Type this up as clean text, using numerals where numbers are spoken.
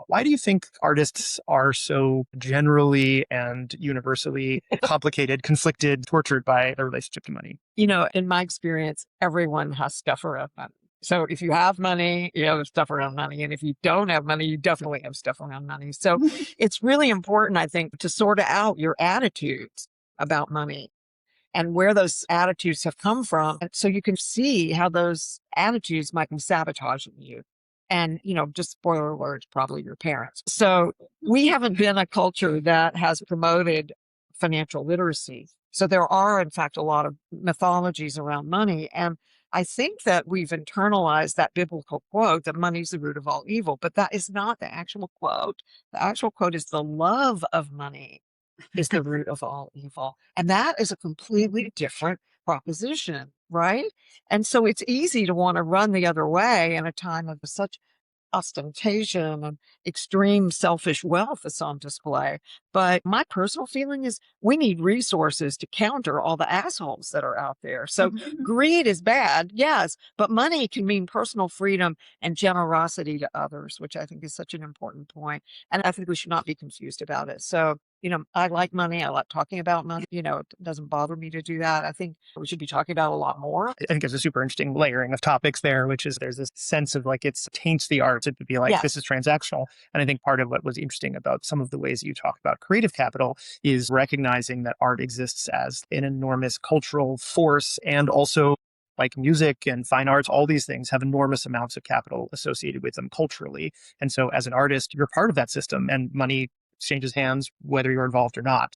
Why do you think artists are so generally and universally complicated, conflicted, tortured by their relationship to money? In my experience, everyone has stuff around money. So if you have money, you have stuff around money. And if you don't have money, you definitely have stuff around money. So it's really important, I think, to sort out your attitudes about money and where those attitudes have come from. And so you can see how those attitudes might be sabotaging you. And, just spoiler alert, probably your parents. So we haven't been a culture that has promoted financial literacy. So there are, in fact, a lot of mythologies around money. And I think that we've internalized that biblical quote that money's the root of all evil, but that is not the actual quote. The actual quote is the love of money is the root of all evil. And that is a completely different proposition, right? And so it's easy to want to run the other way in a time of such ostentation and extreme selfish wealth that's on display. But my personal feeling is we need resources to counter all the assholes that are out there. So greed is bad, yes, but money can mean personal freedom and generosity to others, which I think is such an important point. And I think we should not be confused about it. So I like money. I like talking about money. It doesn't bother me to do that. I think we should be talking about it a lot more. I think there's a super interesting layering of topics there, which is there's this sense of like it taints the art to be like, this is transactional. And I think part of what was interesting about some of the ways that you talk about creative capital is recognizing that art exists as an enormous cultural force, and also like music and fine arts, all these things have enormous amounts of capital associated with them culturally. And so as an artist, you're part of that system, and money exchanges hands whether you're involved or not.